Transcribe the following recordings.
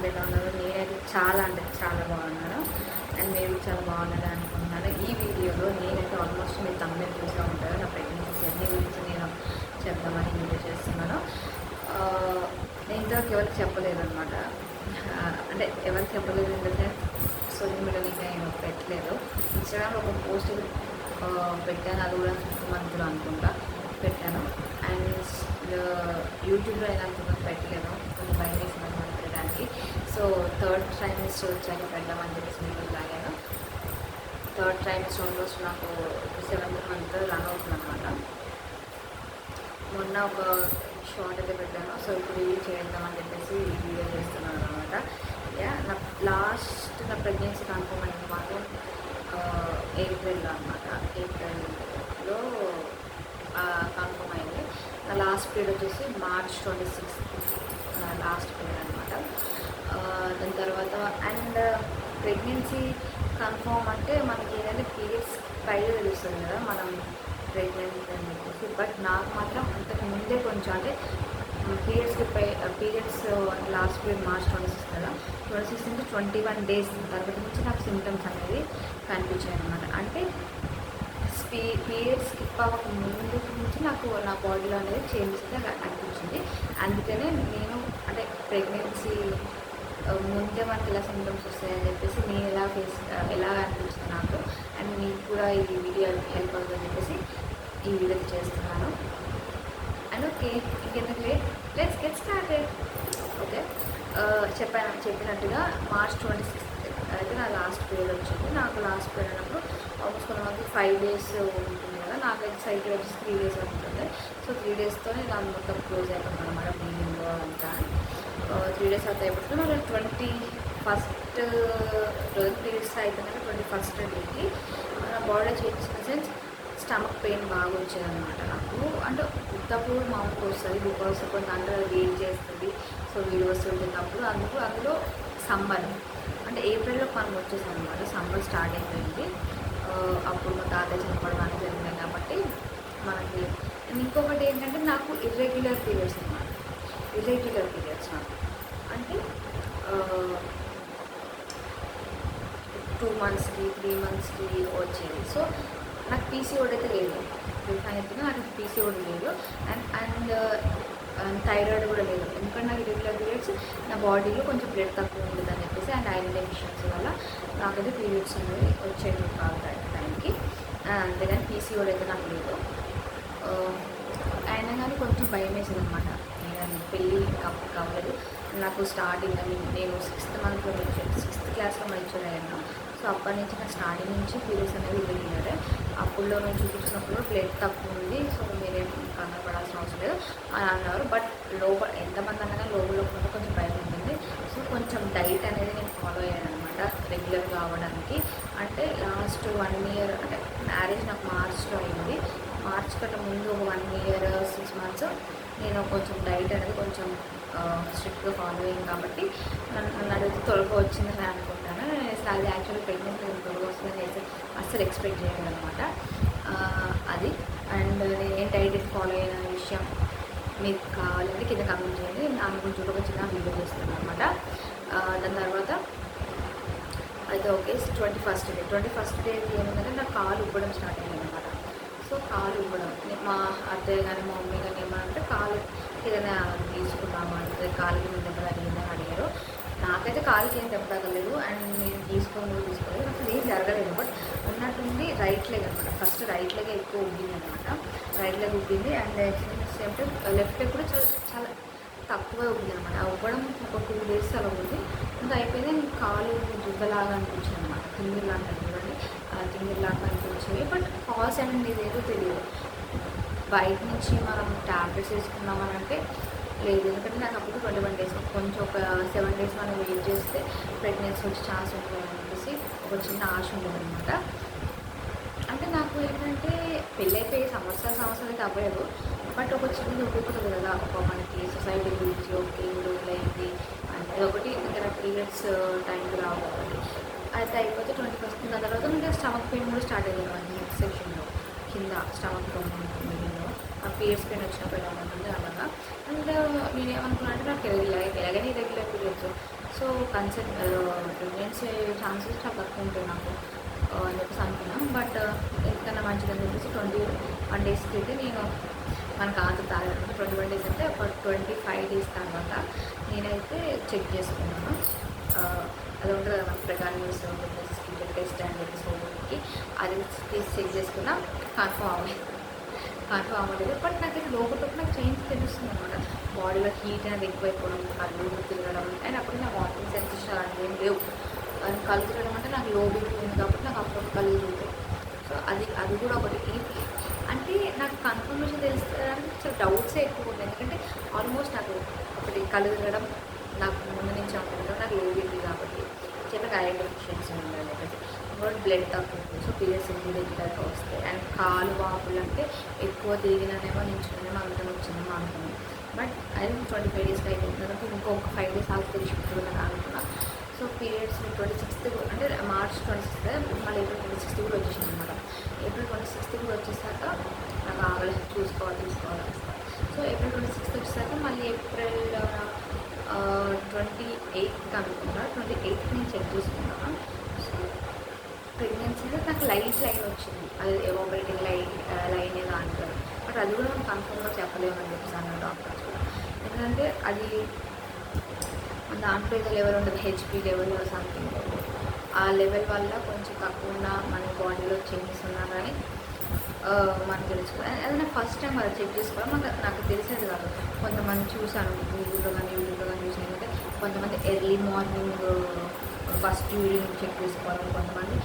అందరూ ఎలా ఉన్నారు? నేనైతే చాలా అంటే చాలా బాగున్నాను. అండ్ మీరు చాలా బాగున్నారని అనుకుంటున్నాను. ఈ వీడియోలో నేనైతే ఆల్మోస్ట్ మీరు తమిళ చూసే ఉంటారు. నా ప్రెగ్నెన్సీ జర్నీ గురించి నేను చెప్దామని వీడియో చేస్తున్నాను. నేను ఇంతవరకు ఎవరికి చెప్పలేదన్నమాట. అంటే ఎవరికి చెప్పలేదు ఏంటంటే సోషల్ మీడియాలో ఇంకా నేను పెట్టలేదు. ఇన్స్టాగ్రామ్లో ఒక పోస్ట్ పెట్టాను, అది కూడా 6 మంత్లో అనుకుంటా పెట్టాను. అండ్ యూట్యూబ్లో అయినా పెట్టలేను, కొంచెం భయం వేసింది అనమాట పెట్టడానికి. సో 3rd ట్రైమిస్టర్ వచ్చాక పెడదామని చెప్పేసి వీడియో లాగాను. 3rd ట్రైమిస్టర్ ఆల్మోస్ట్ నాకు 7th మంత్ రన్ అవుతుంది అనమాట. మొన్న ఒక షార్ట్ అయితే పెట్టాను. సో ఇప్పుడు ఇవి చేద్దామని చెప్పేసి వీడియో చేస్తున్నాను అనమాట. నా ప్రెగ్నెన్సీ కన్ఫర్మ్ అయింది మాత్రం ఏప్రిల్లో అనమాట. ఏప్రిల్లో కన్ఫర్మ్ అయింది. నా లాస్ట్ పీరియడ్ వచ్చేసి March 26 లాస్ట్ పీరియడ్ అనమాట. దాని తర్వాత అండ్ ప్రెగ్నెన్సీ కన్ఫర్మ్ అంటే మనకి ఏదైతే పీరియడ్స్ పైన తెలుస్తుంది కదా మనం ప్రెగ్నెంట్ అని చెప్పేసి. బట్ నాకు మాత్రం అంతకు ముందే కొంచెం అంటే పీరియడ్స్ లాస్ట్ పీరియడ్ March 26 కదా, 26 నుంచి 21 డేస్ తర్వాత నుంచి నాకు సిమ్టమ్స్ అనేది కనిపించాయి అనమాట. అంటే పీరియడ్స్ స్కిప్ అవ్వక ముందు నుంచి నాకు నా బాడీలో అనేది చేంజెస్ అనిపించింది. అందుకనే నేను అంటే ప్రెగ్నెన్సీ ముందే మనకి ఇలా సిమ్టమ్స్ వస్తాయని చెప్పేసి నేను ఎలా అనిపించింది నాకు, అండ్ మీకు కూడా ఈ వీడియో హెల్ప్ అవుతుందని చెప్పేసి ఈ వీడియో చేస్తున్నాను. అండ్ ఓకే, ఇంకెందుకు లెట్స్ గెట్ స్టార్టెడ్. ఓకే, చెప్పినట్టుగా March 26 అయితే నా లాస్ట్ పీరియడ్ వచ్చింది. నాకు లాస్ట్ పీరియడ్ అన్నప్పుడు ఆల్మోస్ట్ కొంతమంది 5 డేస్ ఉంటుంది కదా, నాకైతే సైకిల్ వచ్చి 3 డేస్ ఉంటుంది. సో 3 డేస్తోనే నాకు మొత్తం క్లోజ్ అయిపోతుంది అనమాట. బ్లీడింగ్ అంతా 3 డేస్ అవుతాయి. అయిపోతుంది మరి 21st రోజు పీరియడ్స్ అయిపోయినాక 21st డేకి నా బాడీలో change in sense stomach pain బాగా వచ్చేదన్నమాట నాకు. అంటే ఉత్తప్పుడు మామూలుగా వస్తుంది, బికాస్ కొంత అండర్ వెయిట్ చేస్తుంది. సో వీడి వస్తుంటుంది అప్పుడు అందులో సమ్మర్ అంటే ఏప్రిల్లో మనం వచ్చేసాం అనమాట. సమ్మర్ స్టార్ట్ అయిపోయింది. అప్పుడు మా తాతయ్య చనిపోవడం అనేది జరిగింది కాబట్టి మనకి. ఇంకొకటి ఏంటంటే నాకు ఇర్రెగ్యులర్ పీరియడ్స్ అనమాట. ఇర్రెగ్యులర్ పీరియడ్స్ నాకు అంటే 2 monthsకి 3 monthsకి వచ్చేది. సో నాకు పీసీఓడి అయితే లేదు, డెఫినెట్గా నాకు పీసీఓడి లేదు. అండ్ థైరాయిడ్ కూడా లేదు. ఎందుకంటే నాకు ఇర్రెగ్యులర్ పీరియడ్స్ నా బాడీలో కొంచెం బ్లడ్ తక్కువ ఉంటుందని చెప్పేసి అండ్ ఐరన్ డెఫిషియన్సీ వల్ల నాకైతే పీరియడ్స్ అనేవి వచ్చేవి కాదు టైంకి. అంతేగాని పీసీఓడి అయితే నాకు లేదు. అయినా కానీ కొంచెం భయం వేసేది అనమాట. నేను పెళ్ళి కావలేదు నాకు. స్టార్టింగ్ నేను 6th మంత్లో 6th క్లాస్లో మెచ్యూర్ అయ్యాను. సో అప్పటి నుంచి నాకు స్టార్టింగ్ నుంచి పీరియడ్స్ అనేవి ఇర్రెగ్యులరే. అప్పుడులో నేను చూపించినప్పుడు బ్లడ్ తక్కువ ఉంది, సో మీరేం కనపడాల్సిన అవసరం లేదు అని అన్నారు. బట్ లోపల ఎంతమంది అన్నా లోపల కొంచెం భయం ఉంటుంది. సో కొంచెం డైట్ అనేది నేను ఫాలో అయ్యాను అనమాట రెగ్యులర్గా అవ్వడానికి. అంటే లాస్ట్ 1 year అంటే మ్యారేజ్ నాకు మార్చ్లో అయింది. మార్చ్ కంటే ముందు ఒక 1 year 6 months నేను కొంచెం డైట్ అనేది కొంచెం స్ట్రిక్ట్గా ఫాలో అయ్యాను. కాబట్టి నన్ను అడిగితే త్వరగా వచ్చిందని అనుకుంటాను. అది యాక్చువల్లీ ప్రెగ్నెంట్ త్వరగా వస్తుందని అస్సలు ఎక్స్పెక్ట్ చేయలేదు అనమాట. అది అండ్ నేను ఏం డైట్ ఫాలో అయిన విషయం మీకు కావాలంటే కింద కమెంట్ చేయండి. దాని గురించి ఒక చిన్న వీడియో చేస్తున్నాను అనమాట. దాని తర్వాత అయితే ఓకే 21st డే ఏముందంటే నా కాలు ఉబ్బడం స్టార్ట్ అయింది అనమాట. సో కాలు ఇవ్వడం మా అత్తయ్య కానీ మా మమ్మీ కానీ ఏమనంటే కాలు ఏదైనా తీసుకున్నామా అంటే కాలుకి మేము దెబ్బ తగిలిందని అడిగారు. నాకైతే కాలుకి ఏం దెబ్బ తగలేదు అండ్ నేను తీసుకోలేదు. అసలు ఏం జరగలేదు. బట్ ఉన్నట్టుండి రైట్ లెగ్ అనమాట. ఫస్ట్ రైట్ లెగ్ ఎక్కువ ఉబ్బింది అనమాట. రైట్ లెగ్ ఉబ్బింది and same time left leg కూడా చాలా తక్కువగా ఉబ్బింది అనమాట. ఆ ఉబ్బడం ఒక 2 days అలా ఉంది. ఇంకా అయిపోయింది. కాలు దుబ్బలాగా అనిపించింది అనమాట. తింగిర్లాగా చూడండి, తింగిర్లాగా అనిపించేవి. బట్ కాల్స్ అనేది ఇదేదో తెలియదు. బయట నుంచి మనం ట్యాబ్లెట్స్ వేసుకున్నామని అంటే లేదు. ఎందుకంటే నాకు అప్పుడు 21 days కొంచెం ఒక 7 days మనం వెయిట్ చేస్తే ప్రెగ్నెన్సీ వచ్చే ఛాన్స్ ఉంటుంది అని చెప్పేసి ఒక చిన్న ఆశ ఉండదు అనమాట. అంటే నాకు ఏంటంటే పెళ్ళైపోయి సంవత్సరాలు అయితే అవ్వలేదు. బట్ ఒక చిన్నది ఉపయోగపడుతుంది కదా, ఒక మనకి సొసైటీ గురించి ఓకే రోజులైంది అంటే ఒకటి ఇక్కడ పీరియడ్స్ టైంకి రావాలి. అయితే అయిపోతే 21st దాని తర్వాత ఇంకా స్టమక్ పెయిన్ కూడా స్టార్ట్ అయ్యింది మనకి నెక్స్ట్ సెక్షన్లో కింద స్టమక్ మిగిలిలో ఆ పీరియడ్స్ పెయిన్ వచ్చినప్పుడు ఎలా ఉంటుంది అలాగా. అండ్ నేనేమనుకున్నా అంటే నాకు ఎలాగైనా ఇర్రెగ్యులర్ పీరియడ్స్, సో ప్రెగ్నెన్సీ అయ్యే ఛాన్సెస్ చాలా తక్కువ ఉంటాయి నాకు అని చెప్పేసి అనుకున్నాం. బట్ ఎందుకన్నా మంచిదని చెప్పేసి 21 డేస్కి అయితే నేను మనకు ఆధార్ తాగడం 21 డేస్ అంటే ఒక 25 డేస్ తర్వాత నేనైతే చెక్ చేసుకున్నాను. అది ఉంటుంది కదా మన ప్రెగ్నెన్స్ టెస్ట్ అని చెప్పేసి హోమికి అది తీసి చెక్ చేసుకున్నా కన్ఫర్మ్ అవ్వలేదు. బట్ నాకైతే లోపల నాకు చేంజ్ తెలుస్తుంది అనమాట. బాడీలో హీట్ అనేది ఎక్కువైపోవడం, కళ్ళు తిరగడం, అండ్ అప్పుడు నాకు వాకింగ్ సెన్సేషన్ అలాంటివి ఏం లేవు. కళ్ళు తిరగడం అంటే నాకు లో బీపీ ఉంది కాబట్టి నాకు అప్పుడు కళ్ళు తిరుగుతాయి. సో అది కూడా ఒకటి. అంటే నాకు కన్ఫర్మేషన్ తెలుసుకోవడానికి చాలా డౌట్సే ఎక్కువ ఉంటాయి. ఎందుకంటే ఆల్మోస్ట్ నాకు ఒకటి కళ్ళు తిరగడం నాకు ముందు నుంచి అనుకుంటాను, నాకు లో బీపీ కాబట్టి చిన్నగా ఐరన్ డెఫిషియన్సీ ఉండాలి లేకపోతే ఇంకోటి బ్లడ్ తక్కువ ఉంటుంది. సో పీరియడ్స్ రెగ్యులర్గా వస్తాయి. అండ్ కాలు వాపులు అంటే ఎక్కువ తిరిగినానేమో నించుకునేమో అంతం వచ్చిందేమో అనుకున్నాను. బట్ అది 25 డేస్కి అయిపోయిన తర్వాత ఇంకొక 5 డేస్ ఆగి తెలిసిపోతుందని అనుకున్నా. సో పీరియడ్స్ 26th అంటే మార్చ్ 26th మళ్ళీ ఏప్రిల్ 26th కూడా వచ్చేసింది అనమాట. ఏప్రిల్ 26th కూడా వచ్చేసాక నాకు ఆగలేదు, తీసుకోవాలి. సో ఏప్రిల్ 26th వచ్చేసాక మళ్ళీ ఏప్రిల్ 28th అనుకున్నా. 28th నేను చెక్ చేసుకున్నాను. సో ప్రెగ్నెన్సీ నాకు లైన్ వచ్చింది. అది ఎవాపరేటింగ్ లైన్ ఏదో అంటారు. బట్ అది కూడా మనం కన్ఫర్మ్గా చెప్పలేమని చెప్పేసి అన్నారు డాక్టర్స్ కూడా. ఎందుకంటే అది దాంట్లో ఏదో లెవెల్ ఉంటుంది, హెచ్పి లెవెల్ సంథింగ్. ఆ లెవెల్ వల్ల కొంచెం తక్కువ ఉన్న మన బాడీలో చేంజెస్ ఉన్నా కానీ మనకు తెలుసుకోవాలి. అది నాకు ఫస్ట్ టైం అది చెక్ చేసుకోవడం నాకు తెలిసేది కాదు. కొంతమంది చూశాను గూగుల్లో కానీ యూట్యూబ్లో కానీ చూసాను. ఏంటంటే కొంతమంది early morning first urine check చేసుకోవాలి, కొంతమంది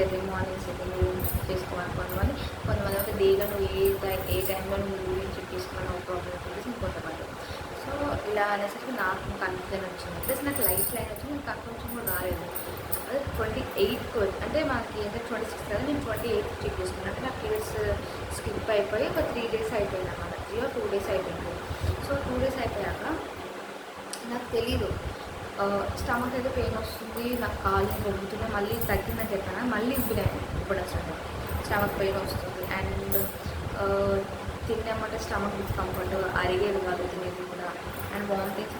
ఎర్లీ మార్నింగ్ సెకండ్ యూరిన్ చేసుకోవాలి, కొంతమంది ఒక డేగా నువ్వు ఏ టైంలో నువ్వు యూరిన్ చెక్ చేసుకున్నా నో ప్రాబ్లం చెప్పేసి ఇంకొంతమంది. సో ఇలా అనేసరికి నాకు కన్ఫ్యూజన్ వచ్చింది. ప్లస్ నాకు లైన్ వచ్చింది, నాకు కన్ఫ్యూజన్ కూడా రాలేదు. అది 28th అంటే మనకి ఏంటంటే 26 కదా, నేను 28th చెక్ చేసుకున్నాను. అంటే నాకు పీరియడ్స్ స్కిప్ అయిపోయి ఒక 3 days అయిపోయింది అన్నమాట. 3 or 2 days అయిపోయింది. సో 2 days అయిపోయాక నాకు తెలీదు, స్టమక్ అయితే పెయిన్ వస్తుంది, నాకు కాళ్ళు మొగ్గుతున్నాయి, మళ్ళీ తగ్గిందని చెప్పాను, మళ్ళీ ఇప్పుడు అసలు స్టమక్ పెయిన్ వస్తుంది. అండ్ తిన్నామంటే స్టమక్ డిస్కంఫర్ట్, అరిగేది కాదు తినేది కూడా. అండ్ వామిటింగ్స్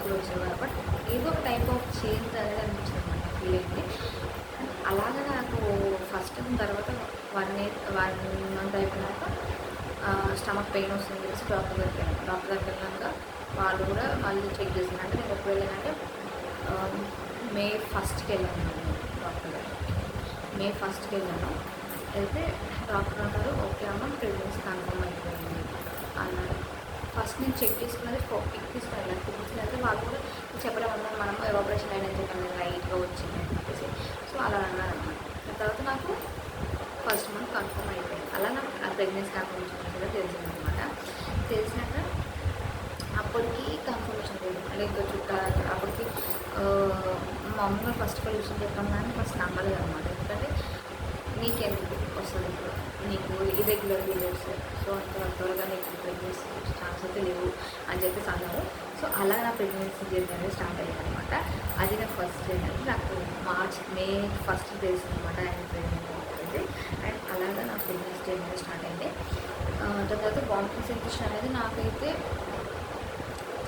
కూడా వచ్చేవి కాదు. బట్ ఏదో ఒక టైప్ ఆఫ్ చేంజ్ అనేది అనిపించింది అనమాట, ఫీల్ అయింది. అలాగే నాకు ఫస్ట్ తర్వాత 1 month అయిపోయినాక స్టమక్ పెయిన్ వస్తుంది తెలిసి డాక్టర్ దగ్గరికి వెళ్ళాక వాళ్ళు కూడా మళ్ళీ చెక్ చేశాను. అంటే నేను ఎప్పుడు వెళ్ళానంటే May 1st వెళ్ళాను డాక్టర్ దగ్గరికి. May 1st వెళ్ళాను. అయితే డాక్టర్ అన్నారు ఓకే అమ్మ ప్రెగ్నెన్సీ కన్ఫర్మ్ అయిపోయింది అన్నారు. ఫస్ట్ నేను చెక్ చేసుకున్నది పిక్ తీసుకున్నది వాళ్ళు కూడా చెప్పలేమన్నారు, మనం ఎవాపరేషన్ అయినా చెప్పండి లైట్గా వచ్చింది అని చెప్పేసి. సో అలా అన్నారన్నమాట. తర్వాత నాకు 1st month కన్ఫర్మ్ అయిపోయింది. అలా నాకు ఆ ప్రెగ్నెన్సీ కన్ఫర్మేషన్ కూడా తెలిసిందనమాట. తెలిసినాక అప్పటికి కన్ఫర్మేషన్ లేదు, అంటే ఇంకా చుట్టాలు అప్పటికి మామూలుగా ఫస్ట్ ఆఫ్ ఆల్ విషయం చెప్పాను కానీ ఫస్ట్ నమ్మలేదు అనమాట. ఎందుకంటే నీకెందుకు వస్తుంది ఇప్పుడు, నీకు ఇర్రెగ్యులర్ పీరియడ్స్, సో అంత త్వరగా నీకు ప్రెగ్నెన్సీ ఛాన్స్ అయితే లేవు అని చెప్పేసి అన్నారు. సో అలా నా ప్రెగ్నెన్సీ జర్నీ అనేది స్టార్ట్ అయ్యింది అనమాట. అది నా ఫస్ట్ జర్నీ. నాకు May 1st తెలిసింది అనమాట ఆయన ప్రెగ్నెంట్ అయితే. అండ్ అలాగా నా ప్రెగ్నెన్సీ జర్నీ స్టార్ట్ అయింది. దాని తర్వాత వామిటింగ్ సెన్సేషన్ అనేది నాకైతే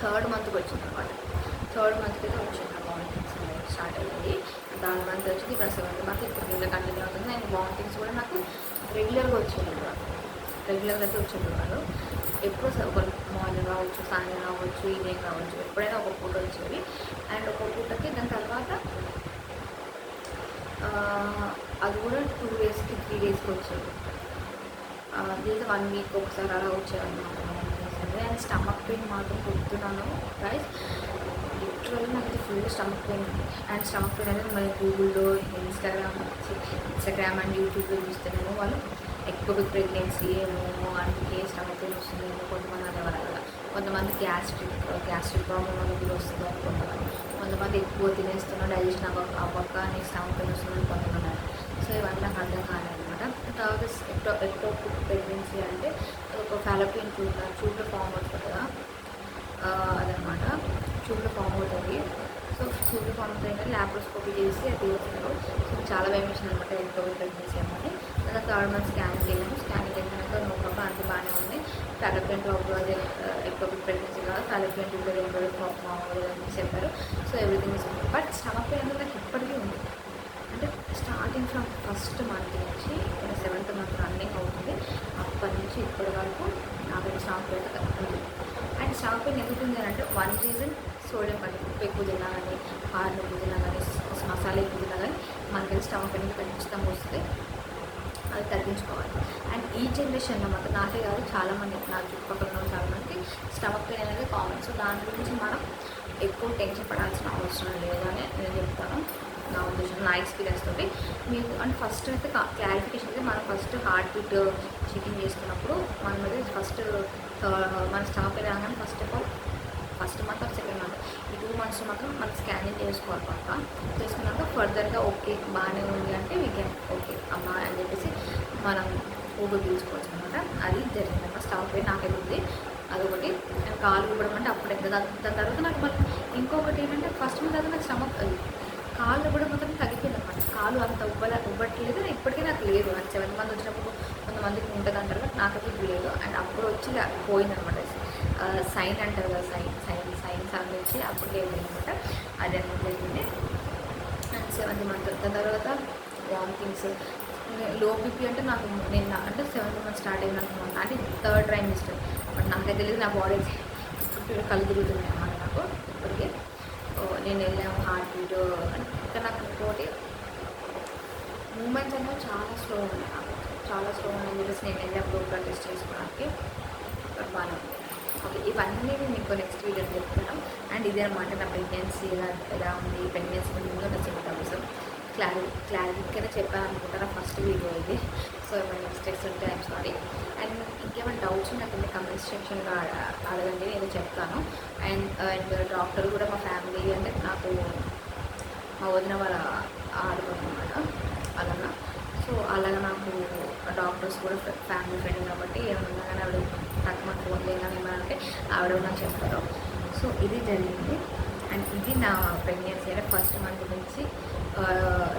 3rd monthకి వచ్చింది అనమాట. 3rd monthకి అయితే వచ్చింది నా వామిటింగ్స్ అనేది స్టార్ట్ అయ్యింది. దాని మంత్ వచ్చింది, ఇప్పుడు 7th month ఇప్పుడు ఇంకా కంటిన్యూ అవుతుంది. అండ్ వామిటింగ్స్ కూడా నాకు రెగ్యులర్గా వచ్చేది కూడా, రెగ్యులర్గా అయితే వచ్చేది కాదు. ఎప్పుడు ఒక మార్నింగ్ రావచ్చు, సాయంత్రం రావచ్చు, ఈవినింగ్ రావచ్చు, ఎప్పుడైనా ఒక పూట వచ్చేవి. అండ్ ఒక పూటకి దాని తర్వాత అది కూడా 2 daysకి 3 daysకి వచ్చేది. దీంతో 1 week ఒకసారి అలా వచ్చేదన్నమాట. అండ్ స్టమక్ పెయిన్ మాత్రం పొద్దున్నాను గైస్, లిటరల్లీ నాకు full stomach pain. And stomach pain అనేది మన గూగుల్లో ఇన్స్టాగ్రామ్ అండ్ యూట్యూబ్లో చూస్తేనేమో వాళ్ళు ఎక్కువ ప్రెగ్నెన్సీ ఏమో అందుకే స్టమక్ పెయిన్ వస్తుంది ఏమో కొంతమంది అనేవారు కదా. కొంతమంది గ్యాస్ట్రిక్ ప్రాబ్లం వల్ల కూడా వస్తుంది అనుకుంటున్నారు. కొంతమంది ఎక్కువ తినేస్తున్నా డైజెషన్ అవ్వక నీకు స్టమక్ పెయిన్ వస్తుందని కొంతమంది. సో ఇవన్నీ నాకు అర్థం కాలేదన్నమాట. తర్వాత ఎక్టోపిక్ ప్రెగ్నెన్సీ అంటే ఒక ఫాలోపియన్ ట్యూబ్లో ఫామ్ అవుతుంది కదా, అదనమాట. ట్యూబ్లో ఫామ్ అవుతుంది. సో సూర్యుడు పంపుతాయి ల్యాప్రోస్కోపీ చేసి అది తీస్తారు. సో చాలా భయం వేసింది అనమాట ఎక్టోపిక్ ప్రెగ్నెన్సీ అన్నమాట. తర్వాత 3 మంత్స్ స్కానింగ్ వెళ్ళాము. స్కానింగ్ వెళ్ళినాక నో ప్రాబ్లం, అంత బాగానే ఉంది. ఫాలోపియన్ ట్యూబ్లో అదే ఎక్టోపిక్ ప్రెగ్నెన్సీ కాదు, ఫాలోపియన్ ట్యూబ్లో మామూలుగా అని చెప్పారు. So everything is good. But stomach pain అనేది నాకు ఇప్పటికీ ఉంది. అంటే స్టార్టింగ్ ఫ్రమ్ ఫస్ట్ మంత్ నుంచి 7th మంత్ రన్నింగ్ అవుతుంది. అప్పటి నుంచి ఇప్పటి వరకు నాకు స్టమక్ పెయిన్ ఉంది. అండ్ స్టమక్ పెయిన్ ఎందుకు ఉంది అంటే వన్ రీజన్ సోడియం కంటెంట్, ఉప్పు ఎక్కువ తిన్నా కానీ, కారం ఎక్కువ తిన్నా కానీ, మసాలా ఎక్కువ తిన్నా కానీ మనకి స్టమక్ పెయిన్ ఖచ్చితంగా వస్తుంది. అది తగ్గించుకోవాలి. అండ్ ఈ జనరేషన్లో మాత్రం నాకే కాదు చాలామంది నా చుట్టుపక్కల ఉన్న చాలామందికి స్టమక్ పెయిన్ అనేది కామన్. సో దాని గురించి మనం ఎక్కువ టెన్షన్ పడాల్సిన అవసరం లేదు అని నేను చెప్తాను. నా ఉద్దేశం, నా ఎక్స్పీరియన్స్ తోటి మీకు. అండ్ ఫస్ట్ అయితే క్లారిఫికేషన్ అయితే మనం ఫస్ట్ హార్ట్ బీట్ చెకింగ్ చేసుకున్నప్పుడు మనం అయితే ఫస్ట్ మన స్టమక్ పెయిన్ రాగానే first of all first month or second month ఈ 2 months మాత్రం మనం స్కానింగ్ చేసుకోవాలి పక్క. చేసుకున్నాక ఫర్దర్గా ఓకే బాగానే ఉంది అంటే వీ కెన్ ఓకే అమ్మా అని చెప్పేసి మనం ఊపిరి పీల్చుకోవచ్చు అనమాట. అది జరిగిందన్నమాట. స్టమక్ పెయిన్ నాకైతే ఉంది అదొకటి. కాలు ఇవ్వడం అంటే అప్పుడు దాని తర్వాత నాకు మళ్ళీ ఇంకొకటి ఏంటంటే ఫస్ట్ మంత్ తర్వాత నాకు స్టమక్ కాళ్ళు కూడా మొత్తం తగ్గిపోయింది అనమాట. కాలు అంత ఉబ్బట్లేదు. ఇప్పటికీ నాకు లేదు. అది 7th మంత్ వచ్చినప్పుడు కొంతమందికి ఉంటుంది అంటారు బట్ నాకైతే లేదు. అండ్ అప్పుడు వచ్చి పోయిందనమాట. సైన్ అంటారు కదా, సైన్స్ అని వచ్చి అప్పుడు లేదు అనమాట. అది అనమాట జరిగింది. అండ్ 7th మంత్ దాని తర్వాత వామిటింగ్స్, లో బీపీ అంటే నాకు నిన్న అంటే 7th మంత్ స్టార్ట్ అయింది అనుకున్నాను. అంటే 3rd trimester. బట్ నాకైతే తెలియదు. నా బాడీ ఇప్పుడు కళ్ళు తిరుగుతుంది అన్నమాట నాకు ఇప్పటికే. నేను వెళ్ళాము హార్ట్ బీట్. ఇంకా నాకు ఇంకోటి మూమెంట్స్ అనేవి చాలా స్లో ఉన్నాయి. నాకు చాలా స్లో ఉన్నాయని చెప్పేసి నేను వెళ్ళినప్పుడు బ్లడ్ టెస్ట్ చేసుకోవడానికి బాగానే ఉంది. ఓకే, ఇవన్నీ నేను మీకు నెక్స్ట్ వీడియో చెప్తున్నాను. అండ్ ఇదే అనమాట నా ప్రెగ్నెన్సీ ఎలా ఉంది, ప్రెగ్నెన్సీ ముందు నా సింటమ్స్ క్లారిటీగానే చెప్పాను అనుకుంటారా ఫస్ట్ వీడియో ఇది. సో ఏమైనా మిస్టేక్స్ ఉంటే ఐఎమ్ సారీ. అండ్ ఇంకేమైనా డౌట్స్ నాకు కమెంట్స్ సెక్షన్లో అడగండి, నేను చెప్తాను. అండ్ డాక్టర్ కూడా మా ఫ్యామిలీ అంటే నాకు మా వదిన వాళ్ళ ఆడుకోనమాట అలాగా. సో అలాగా నాకు డాక్టర్స్ కూడా ఫ్యామిలీ ఫ్రెండ్ కాబట్టి ఏమన్నా కానీ ఆవిడ తక్కువ ఫోన్ లేదని ఏమన్నా అంటే ఆవిడ నాకు చెప్తారు. సో ఇది జరిగింది. అండ్ ఇది నా ప్రెగ్నెన్సీ అంటే ఫస్ట్ మంత్ నుంచి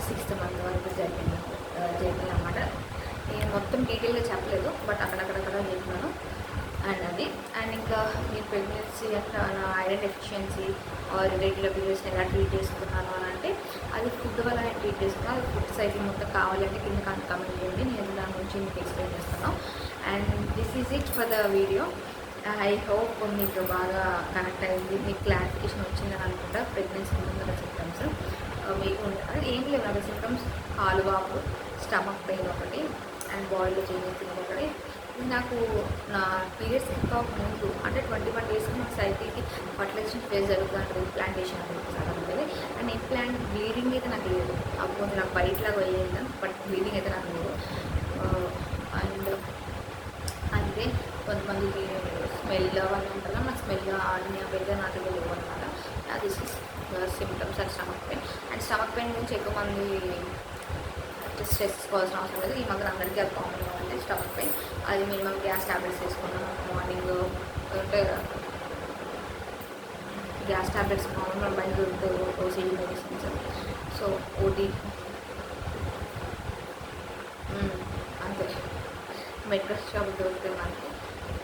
6th మంత్ వరకు జరిగింది అన్నమాట. నేను మొత్తం డీటెయిల్గా చెప్పలేదు బట్ అక్కడక్కడ చెప్పినాను. అండ్ అది అండ్ ఇంకా మీరు ప్రెగ్నెన్సీ అంటే నా ఐరన్ డెఫిషియన్సీ రెగ్యులర్ పీరియడ్స్ని ఎలా ట్రీట్ చేసుకున్నాను అని అంటే అది ఫుడ్ వల్ల నేను ట్రీట్ చేసుకున్నాను. అది ఫుడ్ సైకిల్ మొత్తం కావాలంటే కింద కమెంట్ చేయండి, నేను దాని గురించి మీకు ఎక్స్ప్లెయిన్ చేస్తాను. And this is it for the video. I hope మీకు బాగా కనెక్ట్ అయింది, మీకు క్లారిఫికేషన్ వచ్చిందని అనుకుంటా. ప్రెగ్నెన్సీ ముందు సిమ్టమ్స్ మీకు ఉంటుంది ఏం లేవు. నాకు సిమ్టమ్స్ కాలు వాపు, స్టమక్ పెయిన్ ఒకటి అండ్ బాడీలో చేంజెస్ ఒకటి. నాకు నా పీరియడ్స్ ఇంకా ముందు అంటే 21 days నాకు సైకిల్కి ఫర్టిలైజేషన్ ఫేజ్ జరుగుతుంది, ఇంప్లాంటేషన్ ఉంటుంది. అండ్ ఇంప్లాంట్ బ్లీడింగ్ అయితే నాకు లేదు. అప్పుడు నాకు బయటలాగా అయ్యింది బట్ బ్లీడింగ్ అయితే నాకు లేదు. అండ్ అంటే కొంతమందికి స్మెల్ అవన్నీ ఉంటారు, నాకు స్మెల్ ఆడిని అవైతే నాకు లేవు అనమాట. అది symptoms and stomach pain. And stomach pain గురించి ఎక్కువ మంది స్ట్రెస్ తీసుకోవాల్సిన అవసరం లేదు. ఈ మధ్య అందరికీ అది కామన్గా ఉంది స్టమక్ పెయిన్. అది మినిమం గ్యాస్ ట్యాబ్లెట్స్ వేసుకున్నాను మార్నింగ్ ఉంటాయి కదా, గ్యాస్ ట్యాబ్లెట్స్ మామూలుగా బయట దొరుకుతాయి ఓసీ మెడిసిన్స్. సో ఓటీ అంతే మెడికల్ షాప్ దొరుకుతాయి మనకి,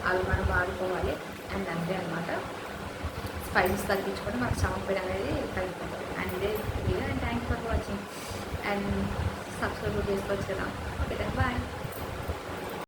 అవి మనం వాడుకోవాలి. అండ్ అంతే అనమాట. స్పైసెస్ తగ్గించుకొని మనకు స్టమక్ పెయిన్ అనేది తగ్గిపోతుంది. అండ్ ఇదే video. And thanks for watching. And subscribe చేసుకోవచ్చు కదా. Okay, bye.